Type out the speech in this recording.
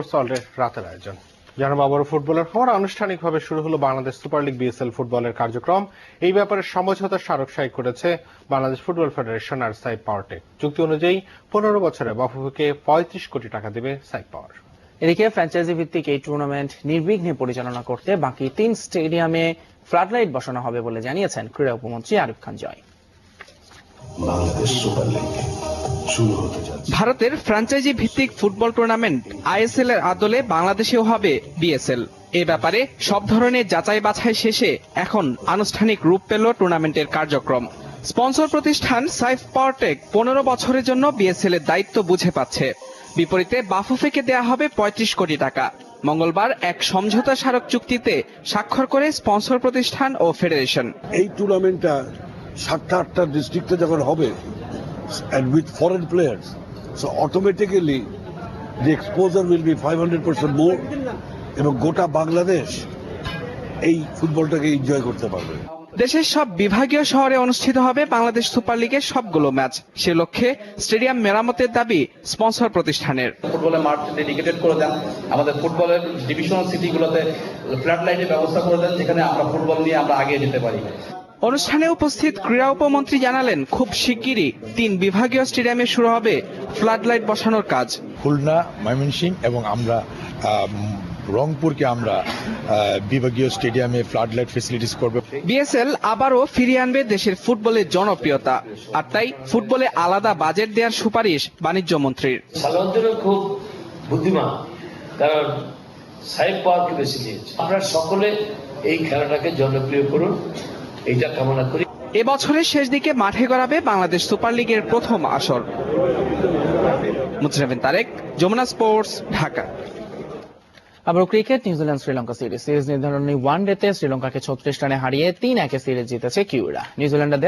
Sports ওয়ার্ল্ডের রাতের আয়োজন। জানাবো আবারও ফুটবলের খবর। আনুষ্ঠানিকভাবে শুরু হলো বাংলাদেশ সুপার লিগ বিএসএল ফুটবলের কার্যক্রম। এই ব্যাপারে সমঝোতা স্মারক সই করেছে বাংলাদেশ ফুটবল ফেডারেশন আর সাইপ পাওয়ারটেক। চুক্তি অনুযায়ী 15 বছরে বাফুফেকে 35 কোটি টাকা দেবে সাইপ পাওয়ার। এদিকে ফ্র্যাঞ্চাইজি ভিত্তিক এই টুর্নামেন্ট নির্বিঘ্নে পরিচালনা করতে বাকি 3 স্টেডিয়ামে ফ্লাডলাইট বসানো হবে বলে জানিয়েছেন ক্রীড়া উপমন্ত্রী আরিফ খান জয়। বাংলাদেশ সুপার লিগ শুরু হতে যাচ্ছে। ভারতের ফ্র্যাঞ্চাইজি ভিত্তিক ফুটবল টুর্নামেন্ট আইএসএল এর আদলে বাংলাদেশেও হবে বিএসএল। এ ব্যাপারে সব ধরনের যাচাই বাছাই শেষে এখন আনুষ্ঠানিক রূপ পেল টুর্নামেন্টের কার্যক্রম। স্পন্সর প্রতিষ্ঠান সাইফ পাওয়ারটেক 15 বছরের জন্য বিএসএল এর দায়িত্ব বুঝে পাচ্ছে। বিপরীতে বাফুফেকে দেয়া হবে 35 কোটি টাকা। মঙ্গলবার এক সমঝোতা স্মারক চুক্তিতে স্বাক্ষর করে স্পন্সর প্রতিষ্ঠান ও ফেডারেশন। এই টুর্নামেন্টটা 7টা-8টা ডিস্ট্রিক্টে যখন হবে and with foreign players, so automatically the exposure will be 500% more এবং গোটা বাংলাদেশ এই ফুটবলটাকে এনজয় করতে পারবে। দেশের সব বিভাগীয় শহরে অনুষ্ঠিত হবে বাংলাদেশ সুপার লিগের সবগুলো ম্যাচ। সে লক্ষ্যে স্টেডিয়াম মেরামতের দাবি স্পন্সর প্রতিষ্ঠানের। ফুটবলের মাঠ ডেডিকেটেড করে দেন, আমাদের ফুটবলের ডিভিশনাল সিটিগুলোতে ফ্ল্যাট লাইটের ব্যবস্থা করে দেন, যেখানে আমরা ফুটবল নিয়ে আমরা এগিয়ে যেতে পারি। অনুষ্ঠানে উপস্থিত ক্রীড়া উপমন্ত্রী জানালেন, খুব শিগগিরই 3 বিভাগীয় স্টেডিয়ামে শুরু হবে ফ্লাড লাইট বসানোর কাজ। খুলনা, ময়মনসিংহ এবং আমরা রংপুরকে আমরা বিভাগীয় স্টেডিয়ামে ফ্লাড লাইট ফেসিলিটিস করব। বিএসএল আবারও ফিরিয়ে আনবে দেশের ফুটবলের জনপ্রিয়তা, আর তাই ফুটবলে আলাদা বাজেট দেওয়ার সুপারিশ বাণিজ্য মন্ত্রীর। সালাউদ্দিনও খুব বুদ্ধিমান, কারণ সাইফ পাওয়ারকে বেছে নিয়েছে। আপনারা সকলে এই খেলাটাকে জনপ্রিয় করুন, এইটা কামনা করি। এবছরের শেষ দিকে মাঠে গড়াবে বাংলাদেশ সুপার লিগের প্রথম আসর। মুজরাবিন তারেক, যমুনা স্পোর্টস, ঢাকা। আবার ক্রিকেট, নিউজিল্যান্ড শ্রীলঙ্কা সিরিজ নির্ধারণী ওয়ানডেতে শ্রীলঙ্কাকে 36 রানে হারিয়ে 3-1 সিরিজ জিতেছে কিউরা। নিউজিল্যান্ডের